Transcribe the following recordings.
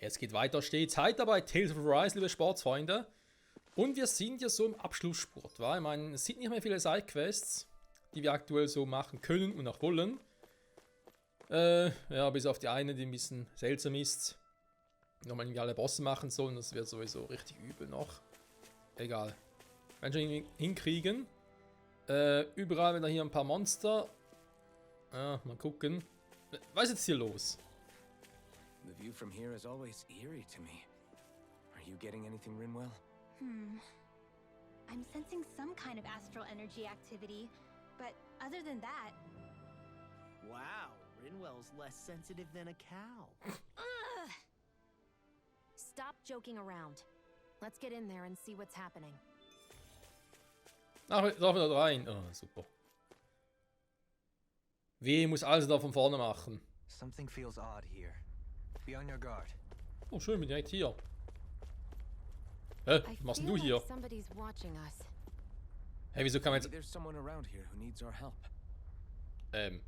Es geht weiter stets heiter bei Tales of Arise, liebe Sportsfreunde. Und wir sind ja so im Abschlussspurt, wa? Ich meine, es sind nicht mehr viele Sidequests, die wir aktuell so machen können und auch wollen. Ja, bis auf die eine, die ein bisschen seltsam ist. Nochmal irgendwie alle Bosse machen sollen, das wird sowieso richtig übel noch. Egal. Werden schon irgendwie hinkriegen. Überall wieder hier ein paar Monster. Mal gucken. Was ist jetzt hier los? The view from here is always eerie to me. Are you getting anything, Rinwell? I'm sensing some kind of astral energy activity, but other than that... Wow, Rinwell's less sensitive than a cow. Ugh! Stop joking around. Let's get in there and see what's happening. Ach, darf ich da rein? Oh, super. Wie muss alles da von vorne machen? Something feels odd here. Be on your guard. Oh, schön, bin direkt hier. Was machst denn du hier? Somebody's watching us. Hey, wieso kann man Maybe jetzt... there's someone around here who needs our help. Ist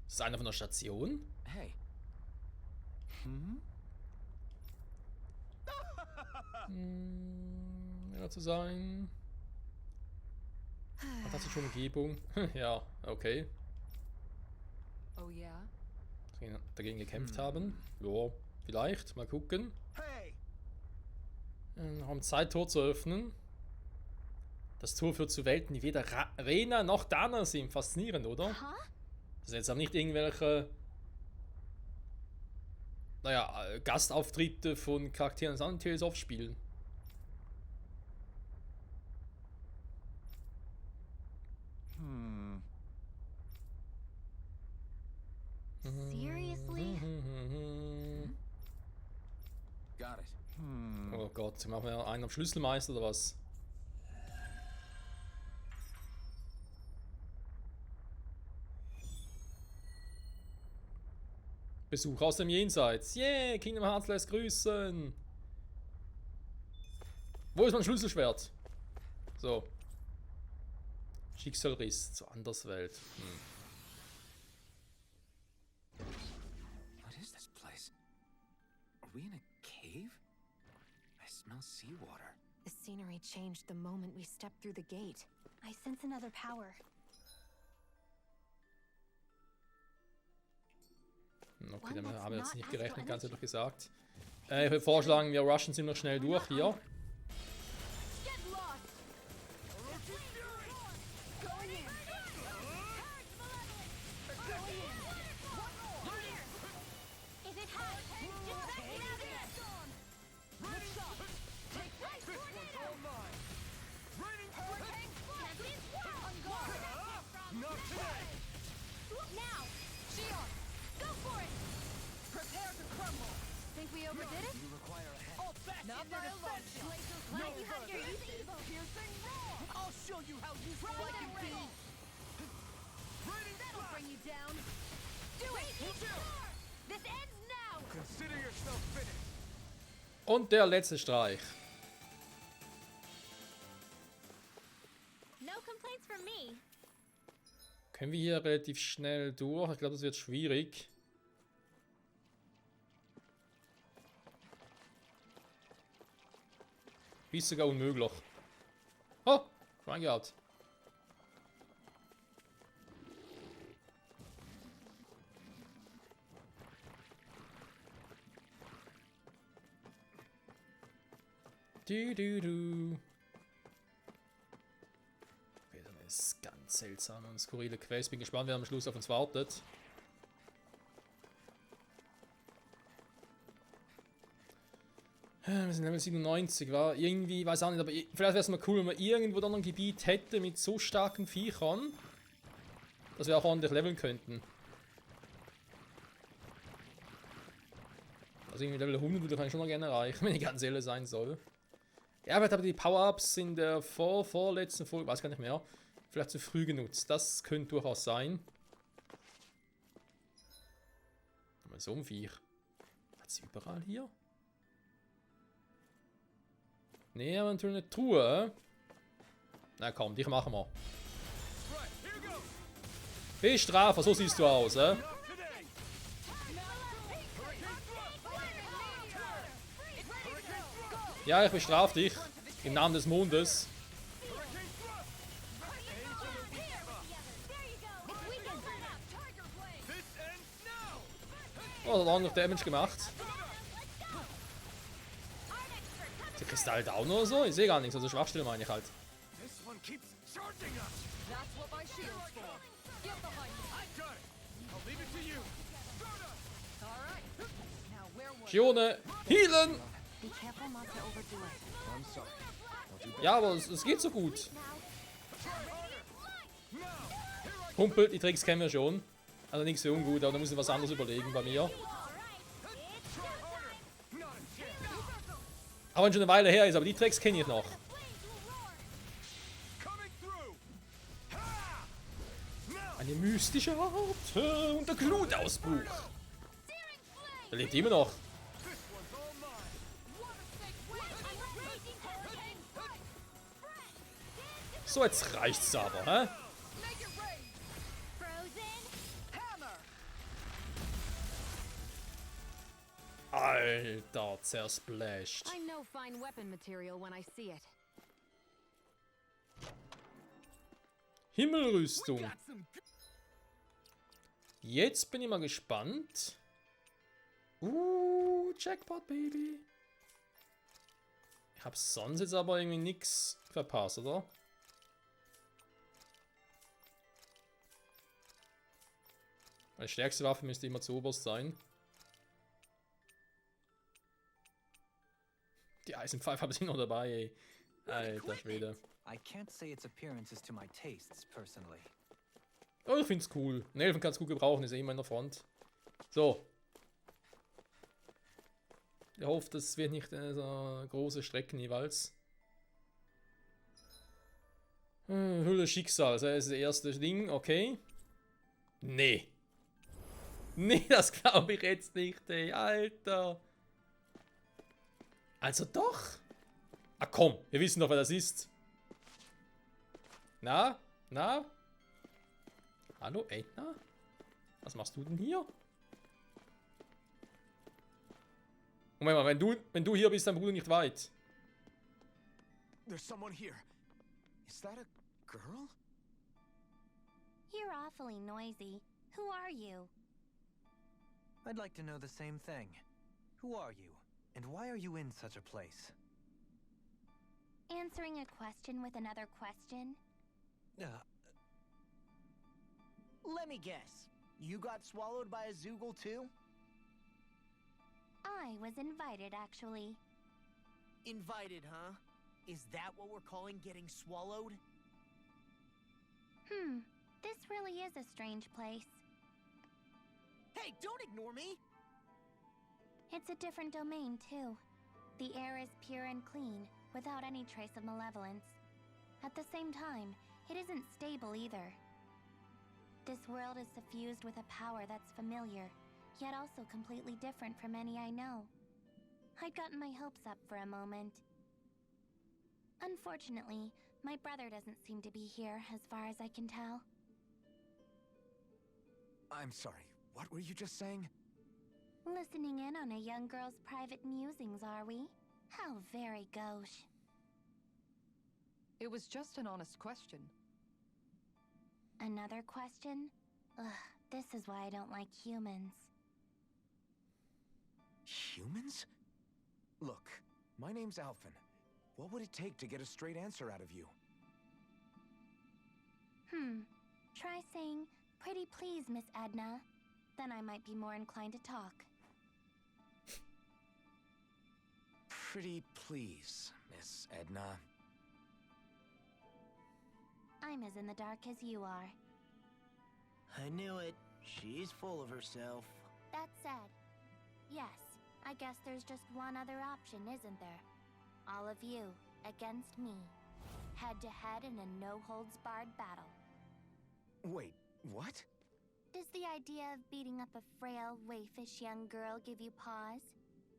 das einer von der Station? Hey. Ja, zu sein. Hat das schon Umgebung? Ja, okay. Oh yeah? Dagegen gekämpft haben. Ja, vielleicht. Mal gucken. Hey! Noch um Zeittor zu öffnen. Das Tor führt zu Welten, die weder Rena noch Dana sind. Faszinierend, oder? Huh? Das sind jetzt auch nicht irgendwelche... Naja, Gastauftritte von Charakteren aus anderen Tales of Spielen. Seriously? Got it. Oh Gott, machen wir einen am Schlüsselmeister oder was? Besuch aus dem Jenseits. Yeah, Kingdom Hearts lässt grüßen. Wo ist mein Schlüsselschwert? So. Schicksalriss zur Anderswelt. What is this place? Are we in a cave? I smell seawater. The scenery changed the moment we stepped through the gate. I sense another power. Okay, damit habe ich jetzt nicht gerechnet, ganz ehrlich gesagt. Ich würde vorschlagen, wir rushen ziemlich schnell durch hier. Now! Shion! Go for it! Prepare to crumble! Think we overdid it? You require a hand. All back Not in by their a long defense. shot. Glad you have your uses. Piercing roar. I'll show you how useful I can be. That'll bring you down. Do it! This ends now! Consider yourself finished. Und der letzte Streich. No complaints from me. Können wir hier relativ schnell durch? Ich glaube, das wird schwierig. Ist sogar unmöglich. Oh, reingehaut. Du. Okay, dann ist ganz seltsame und skurrile Quest. Bin gespannt, wer am Schluss auf uns wartet. Wir sind Level 97, war irgendwie, weiß auch nicht, aber vielleicht wäre es mal cool, wenn man irgendwo dann ein Gebiet hätte mit so starken Viechern, dass wir auch ordentlich leveln könnten. Also irgendwie Level 100 würde ich eigentlich schon noch gerne erreichen, wenn ich ganz ehrlich sein soll. Ja, aber die Power-Ups in der vorletzten Folge, weiß gar nicht mehr, vielleicht zu früh genutzt. Das könnte durchaus sein. Aber so ein Viech. Hat sie überall hier? Nee, aber natürlich eine Truhe. Na komm, dich machen wir. Bestrafer, so siehst du aus, Ja, ich bestrafe dich. Im Namen des Mondes. Oh, hat ordentlich Damage gemacht. Ist der Kristall down oder so? Ich sehe gar nichts, also Schwachstelle meine ich halt. This one keeps charging us. That's what my shield's for. Get behind me. I got it. I'll leave it to you. All right. Now where was Shione, healen! Be careful not to overdo it. I'm sorry. I'll do better. Ja, aber es geht so gut. Kumpel, die Tricks kennen wir schon. Also nichts so ungut, aber da müssen wir was anderes überlegen bei mir. Aber wenn schon eine Weile her ist, aber die Tricks kenne ich noch. Coming through. Ha! Now. Eine mystische Art und der Glutausbruch. Der lebt immer noch. This one's all mine. So, jetzt reicht's aber, hä? Make it rain. Frozen? Hammer. Alter, zersplashed. I know fine weapon material when I see it. Himmelrüstung. Got some good. Jetzt bin ich mal gespannt. Jackpot, Baby. Ich hab sonst jetzt aber irgendwie nix verpasst, oder? Meine stärkste Waffe müsste immer zu oberst sein. Die Eisenpfeife habe ich noch dabei, ey. Alter Schwede. I can't say its appearance is to my tastes, personally. Oh, ich find's cool. Ein Elfen kann's gut gebrauchen, ist ja immer in der Front. So. Ich hoffe, das wird nicht so große Strecken jeweils. Hülle Schicksal, das ist das erste Ding, okay. Nee. Nee, das glaube ich jetzt nicht, ey, Alter. Also doch. Ah komm, wir wissen doch, wer das ist. Na? Na? Hallo, Edna? Was machst du denn hier? Moment mal, wenn du hier bist, dann Bruder nicht weit. There's someone here. Is that a girl? You're awfully noisy. Who are you? I'd like to know the same thing. Who are you? And why are you in such a place? Answering a question with another question? Let me guess. You got swallowed by a Zoogle too? I was invited, actually. Invited, huh? Is that what we're calling getting swallowed? This really is a strange place. Hey, don't ignore me! It's a different domain, too. The air is pure and clean, without any trace of malevolence. At the same time, it isn't stable either. This world is suffused with a power that's familiar, yet also completely different from any I know. I'd gotten my hopes up for a moment. Unfortunately, my brother doesn't seem to be here, as far as I can tell. I'm sorry. What were you just saying? Listening in on a young girl's private musings, are we? How very gauche. It was just an honest question. Another question? Ugh, this is why I don't like humans. Humans? Look, my name's Alphen. What would it take to get a straight answer out of you? Try saying, "Pretty please, Miss Edna." Then I might be more inclined to talk. Pretty please, Miss Edna. I'm as in the dark as you are. I knew it. She's full of herself. That said, yes, I guess there's just one other option, isn't there? All of you, against me. Head to head in a no-holds-barred battle. Wait, what? Does the idea of beating up a frail, waifish young girl give you pause?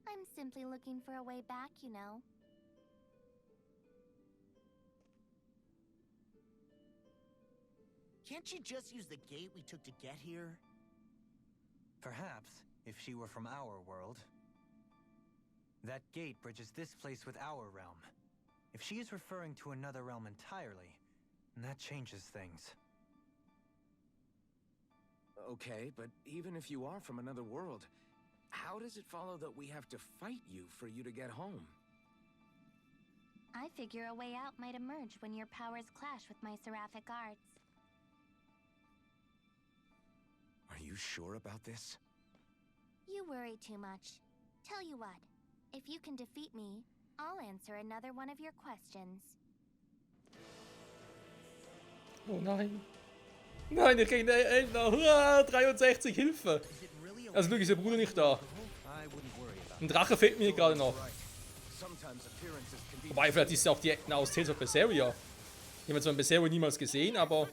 I'm simply looking for a way back, you know. Can't you just use the gate we took to get here? Perhaps, if she were from our world. That gate bridges this place with our realm. If she is referring to another realm entirely, that changes things. Okay, but even if you are from another world, how does it follow that we have to fight you for you to get home? I figure a way out might emerge when your powers clash with my seraphic arts. Are you sure about this? You worry too much. Tell you what, if you can defeat me, I'll answer another one of your questions. Oh nein. Nein, ich kriege noch 63 Hilfe. Also schau, ist der Bruder nicht da. I wouldn't worry about Ein Drache fehlt mir gerade noch. Sometimes appearances can be Wobei, vielleicht ist es auch die aus Tales of Berseria. Ich habe zwar in Berseria niemals gesehen, aber...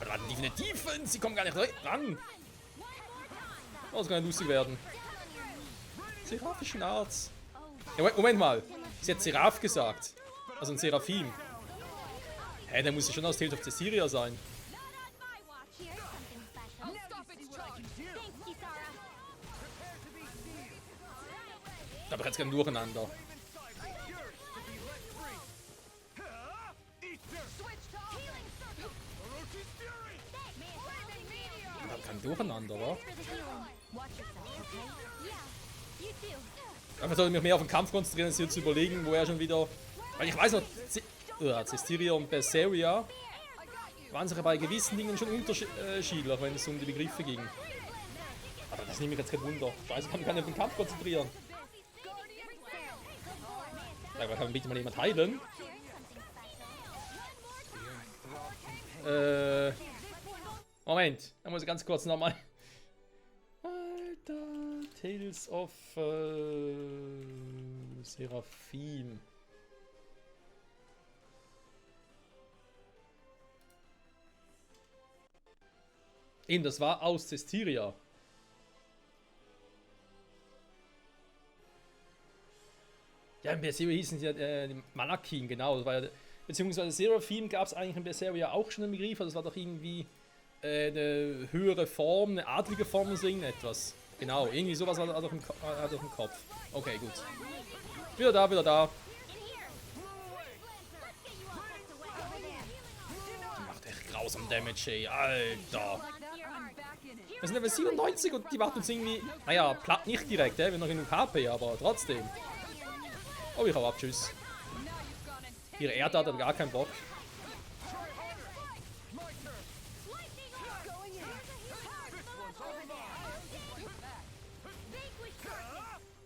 Aber die Tiefen, sie kommen gar nicht ran. Oh, das kann ja lustig werden. Seraphischen Arts. Ja, Moment mal. Sie hat Seraph gesagt. Also ein Seraphim. Hä, der muss ja schon aus Tales of Berseria sein. Here's something special. Thanks, Kisara. Da habe ich jetzt kein Durcheinander. Ich habe kein Durcheinander, wa? For the healing. Watch yourself, okay? Yeah, you too. Ich sollte mich mehr auf den Kampf konzentrieren, als hier zu überlegen, wo er schon wieder... Weil ich weiß noch, Zestiria und Berseria waren sich bei gewissen Dingen schon unterschiedlich, wenn es um die Begriffe ging. Aber das nehme ich jetzt kein Wunder. Scheiße, ich kann mich gar nicht auf den Kampf konzentrieren. Ja, aber kann mich bitte mal jemand heilen? Moment, da muss ich ganz kurz nochmal... Alter, Tales of Seraphim. Eben, das war aus Zestiria. Ja, in Berseria hießen sie ja die Malakin, genau. Das war ja, beziehungsweise Seraphim gab es eigentlich in Berseria auch schon einen Begriff. Das war doch irgendwie eine höhere Form, eine adlige Form oder so irgendetwas. Genau, irgendwie sowas hat er auf dem Kopf. Okay, gut. Wieder da, wieder da. Die macht echt grausam Damage, ey. Alter. Wir sind Level 97 und die macht uns irgendwie... Naja, platt nicht direkt, wir haben noch genug HP, aber trotzdem. Oh, ich hau ab, tschüss. Ihre Erde hat aber gar keinen Bock.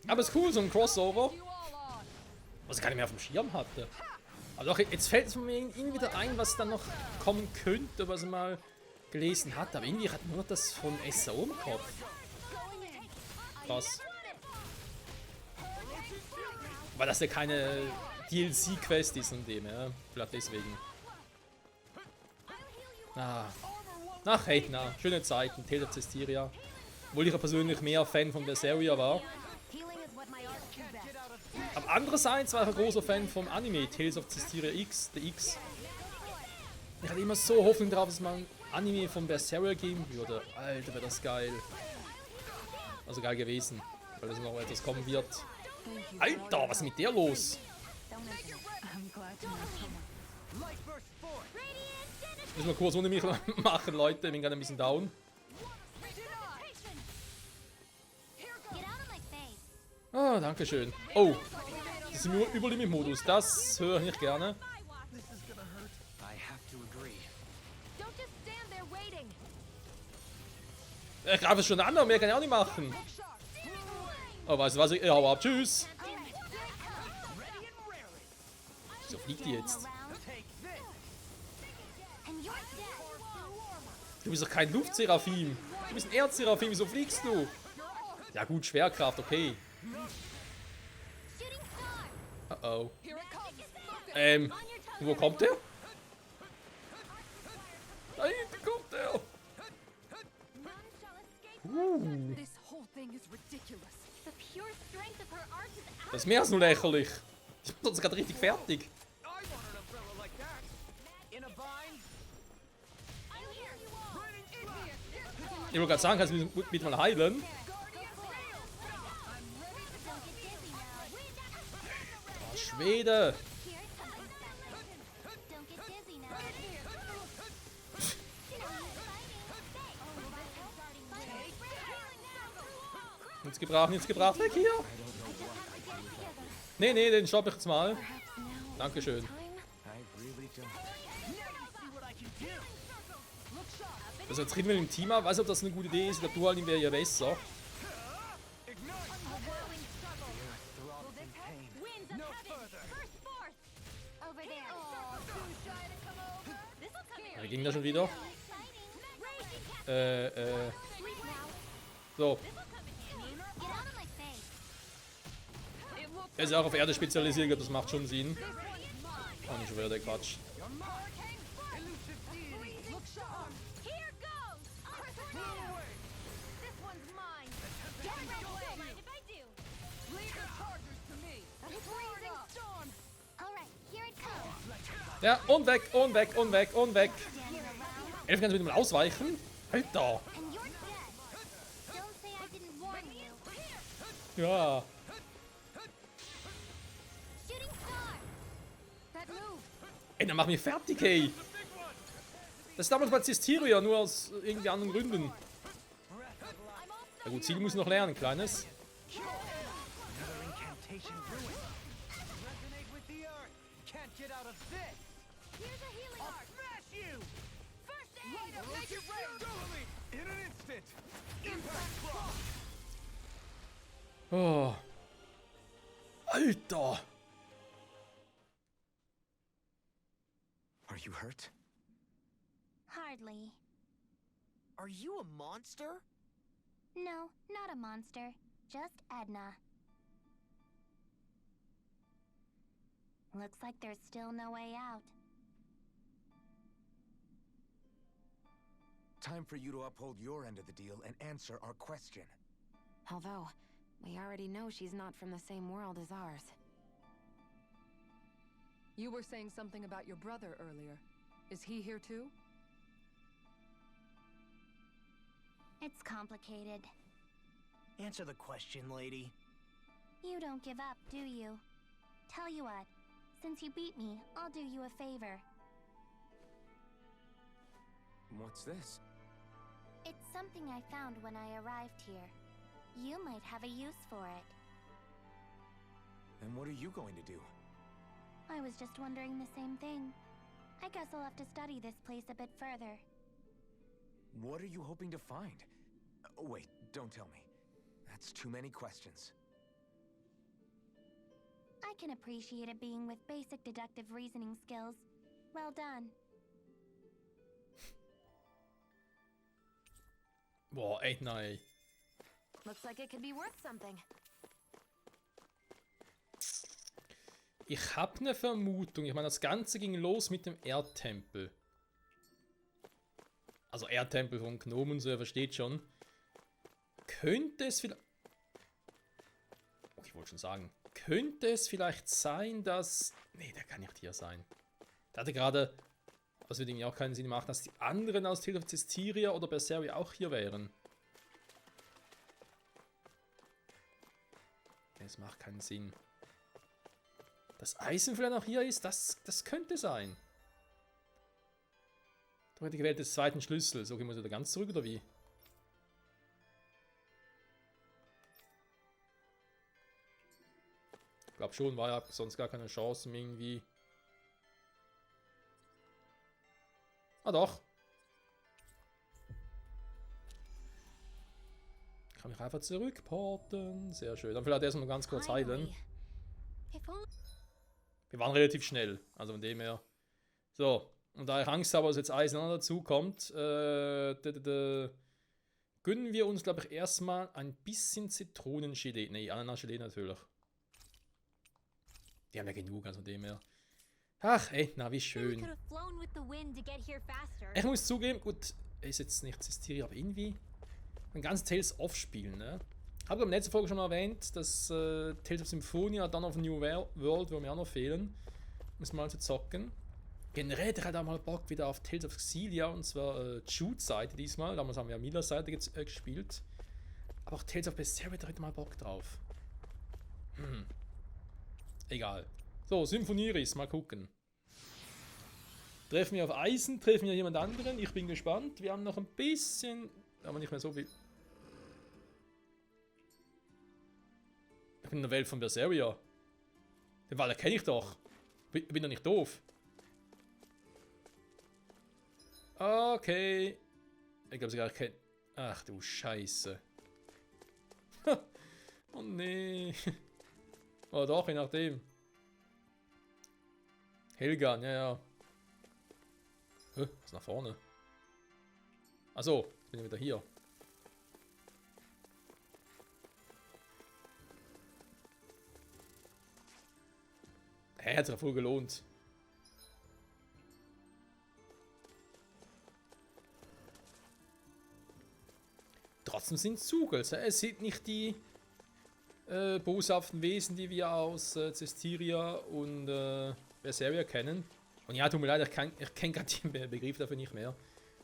Aber ist cool, so ein Crossover. Was ich gar nicht mehr auf dem Schirm hatte. Also auch jetzt fällt es mir irgendwie wieder ein, was dann noch kommen könnte, was ich mal gelesen hatte. Aber irgendwie hat nur das von SAO im Kopf. Krass. Weil das ja keine DLC-Quest ist und dem, ja. Vielleicht deswegen. Ach, hey, na, schöne Zeiten, Tales of Zestiria. Obwohl ich ja persönlich mehr Fan von Berseria war. Aber andererseits war ich ein großer Fan vom Anime Tales of Zestiria X, The X. Ich hatte immer so Hoffnung darauf, dass es mal ein Anime von Berseria geben würde. Alter, wäre das geil. Also geil gewesen, weil das noch etwas kommen wird. Alter, was ist mit der los? Müssen wir kurz ohne mich machen, Leute. Ich bin gerade ein bisschen down. Ah, danke schön. Oh, das ist nur Überlimit-Modus. Das höre ich nicht gerne. I have to agree. Don't just stand there waiting. Ich greife es schon an, aber mehr kann ich auch nicht machen. Oh, weißt du was? Ich hau ab. Tschüss. So fliegt die jetzt. Du bist doch kein Luftseraphim. Du bist ein Erdseraphim. Wieso fliegst du? Ja gut, Schwerkraft, okay. Oh. Wo kommt der? Da hinten kommt der. This whole thing is ridiculous. The pure strength of her arts is Das ist mehr als nur lächerlich. Ich bin uns gerade richtig fertig. I want an umbrella like that. In a bind. Ich wollte gerade sagen, kannst du mich bitte mal heilen? Schwede! Here it comes. Don't get dizzy now. Nichts gebraucht, nichts gebraucht. Weg hier! Nee, nee, den stopp ich jetzt mal. Dankeschön. I really don't. Also jetzt reden wir mit dem Team ab. Weiß nicht, ob das eine gute Idee ist. Ich glaube, Dual wäre ja besser. Winds of heaven! Burst forth! Over there. Oh, too shy to come over? This'll come here! Wie ging das schon wieder? Raging cat! So. Get out of my face. It looks Er ist ja auch auf Erde spezialisiert. Ich glaube, das macht schon Sinn. this one's mine! Oh, nicht schon wieder der Quatsch. Hurricane strike! Freezing storm! Here goes! This one's mine! Get ready! Don't mind if I do! Leave the chargers to me! Freezing storm! Alright, here it comes. Ja, und weg, und weg, und weg, und weg. Stand around. Elf, kannst du mit dem ausweichen? Alter! And you're dead. Don't say I didn't warn you. Ja. Shooting star. That move! Ey, dann mach mich fertig, ey. Das ist damals bei Cisteria, nur aus irgendwie anderen Gründen. Na gut, Ziel muss noch lernen, Kleines. Another incantation ruined. Resonate with the earth. Can't get out of this. Here's a healing art! Smash you! First aid! Make it rain! In an instant! Impact block! Oh. Alter! Are you hurt? Hardly. Are you a monster? No, not a monster. Just Edna. Looks like there's still no way out. Time for you to uphold your end of the deal and answer our question. Although, we already know she's not from the same world as ours. You were saying something about your brother earlier. Is he here too? It's complicated. Answer the question, lady. You don't give up, do you? Tell you what, since you beat me, I'll do you a favor. What's this? It's something I found when I arrived here. You might have a use for it. And what are you going to do? I was just wondering the same thing. I guess I'll have to study this place a bit further. What are you hoping to find? Wait, don't tell me. That's too many questions. I can appreciate a being with basic deductive reasoning skills. Well done. Boah, Edna, ey. Looks like it could be worth something. Ich habe eine Vermutung. Ich meine, das Ganze ging los mit dem Erdtempel. Also Erdtempel von Gnomen, so ihr versteht schon. Könnte es vielleicht... Oh, ich wollte schon sagen. Könnte es vielleicht sein, dass... Nee, der kann nicht hier sein. Da hatte gerade... Was würde irgendwie auch keinen Sinn machen, dass die anderen aus Tales of Cestiria oder Berseria auch hier wären. Das macht keinen Sinn. Das Eisen vielleicht noch hier ist, das könnte sein. Da hätte ich gewählt den zweiten Schlüssel. So, gehen wir da ganz zurück, oder wie? Ich glaube schon, war ja sonst gar keine Chance irgendwie. Ah doch. Ich kann mich einfach zurückporten. Sehr schön. Dann vielleicht erstmal ganz kurz heilen. If only Wir waren relativ schnell. Also von dem her. So. Und da ich Angst habe, dass jetzt Eisen noch dazu kommt, gönnen wir uns, glaube ich, erstmal ein bisschen Zitronengelee. Nee, Ananasgelee natürlich. Die haben ja genug, also von dem her. Ach, Edna, wie We schön. could have flown with the wind to get here faster. Ich muss zugeben, gut, ist jetzt nicht Cisteria, aber irgendwie ein ganz Tales of spielen, ne? Habe in der letzten Folge schon mal erwähnt, dass Tales of Symphonia, dann auf New World, wo mir auch noch fehlen. Müssen wir mal zu zocken. Generell hätte ich halt auch mal Bock wieder auf Tales of Xillia, und zwar Jude-Seite diesmal. Damals haben wir ja Milas Seite gespielt. Aber auch Tales of Berseria hätte heute mal Bock drauf. Egal. So, Symphoniris, mal gucken. Treffen wir auf Eisen, treffen wir jemand anderen. Ich bin gespannt. Wir haben noch ein bisschen, aber nicht mehr so viel. Ich bin in der Welt von Berseria. Den Wald kenne ich doch. Bin doch nicht doof. Okay. Ich glaube sogar, ich kenne... Ach du Scheiße. Oh nee. Oh doch, je nachdem. Helgan, ja. Was ist nach vorne? Achso, jetzt bin ich wieder hier. Hat sich ja voll gelohnt. Trotzdem sind es Zugels. Es sind nicht die boshaften Wesen, die wir aus Cestiria und Berseria kennen. Und ja, tut mir leid, ich kenn gerade den Begriff dafür nicht mehr.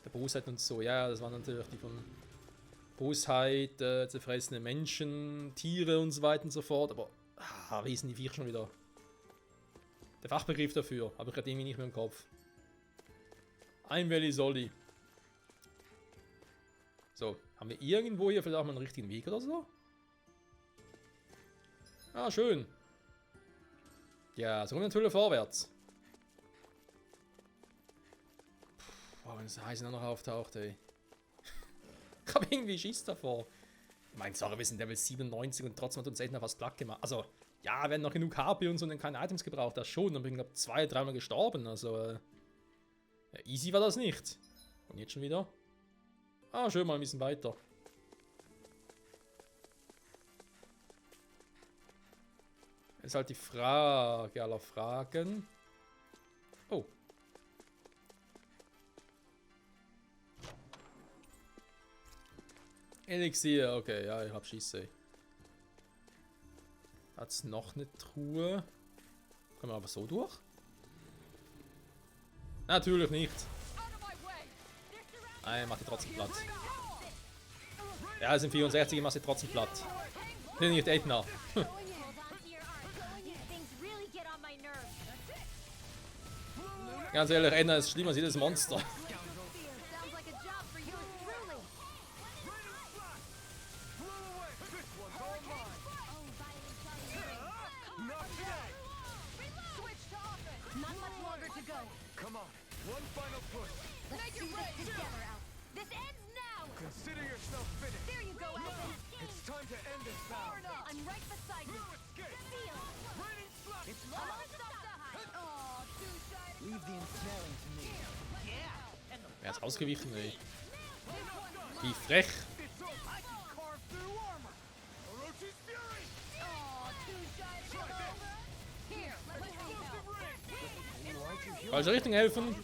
Der Bosheit und so. Ja, das waren natürlich die von Bosheit, zerfressene Menschen, Tiere und so weiter und so fort. Aber wie sind die Viecher schon wieder? Der Fachbegriff dafür habe ich gerade irgendwie nicht mehr im Kopf. Ein Velisoli. So, haben wir irgendwo hier vielleicht auch mal einen richtigen Weg oder so? Ah, schön. Ja, so eine Hülle vorwärts. Boah, wenn das Eisen noch auftaucht, ey. Ich habe irgendwie Schiss davor. Ich meine, sorry, wir sind Level 97 und trotzdem hat uns Edna fast platt gemacht. Also, ja, wir werden noch genug HP und so und dann keine Items gebraucht, das schon. Dann bin ich, glaube 2-3 Mal gestorben, also, ja, easy war das nicht. Und jetzt schon wieder. Ah, schön, mal ein bisschen weiter. Ist halt die Frage aller Fragen. Oh. Elixier, okay, ja, ich hab Schisse. Hat's noch eine Truhe? Kommen wir aber so durch? Natürlich nicht. Nein, macht die trotzdem platt. Ja, es sind 64, ich mach sie trotzdem platt. Nee, nicht Edna. Ganz ehrlich, Edna ist schlimmer als jedes Monster. Er ist ausgewichen, ey. Wie frech. Falsche Richtung helfen.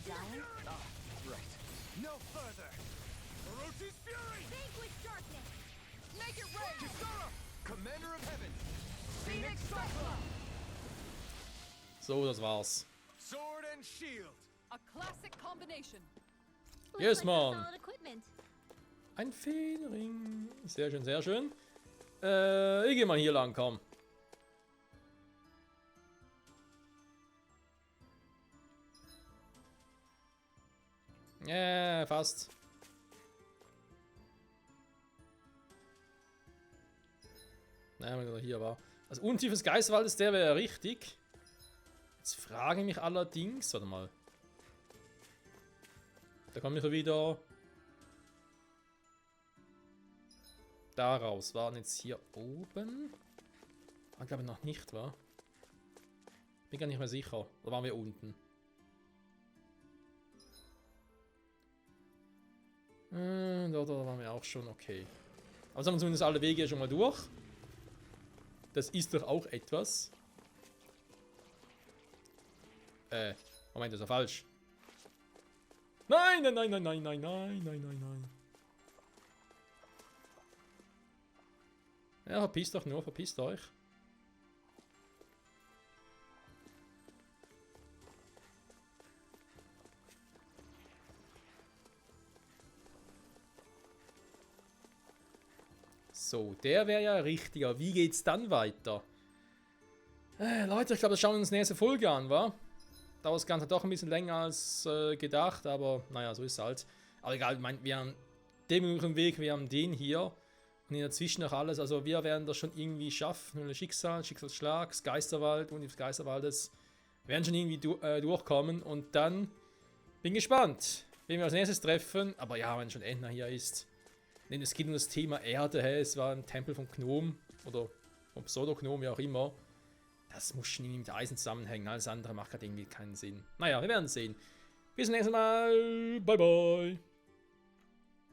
So, das war's. A classic combination. Yes, man. Ein Feenring. Sehr schön, sehr schön. Ich geh mal hier lang, komm. Ja, fast. Nein, wenn er hier war. Also Untiefes Geisterwaldes, der wäre ja richtig. Jetzt frage ich mich allerdings, warte mal. Da komme ich ja wieder. Daraus waren jetzt hier oben. Ich glaube noch nicht, wa? Bin gar nicht mehr sicher. Oder waren wir unten? Da waren wir auch schon, okay. Aber sind wir zumindest alle Wege schon mal durch. Das ist doch auch etwas. Moment, das ist ja falsch. Nein, nein, nein, nein, nein, nein, nein, nein, nein, nein. Ja, verpisst euch nur, verpisst euch. So, der wäre ja richtiger. Wie geht's dann weiter? Leute, ich glaube, das schauen wir uns nächste Folge an, wa? Dauert das Ganze doch ein bisschen länger als gedacht, aber naja, so ist es halt. Aber egal, ich meine, wir haben den Weg, wir haben den hier und in dazwischen noch alles. Also wir werden das schon irgendwie schaffen. Schicksalsschlag, das Geisterwald und des Geisterwaldes werden schon irgendwie durchkommen. Und dann bin gespannt, wen wir als nächstes treffen. Aber ja, wenn schon Entner hier ist. Denn es geht um das Thema Erde. Hey, es war ein Tempel vom Gnom oder vom Pseudo-Gnom, wie auch immer. Das muss schon irgendwie mit Eisen zusammenhängen. Alles andere macht gerade irgendwie keinen Sinn. Naja, wir werden sehen. Bis zum nächsten Mal. Bye, bye.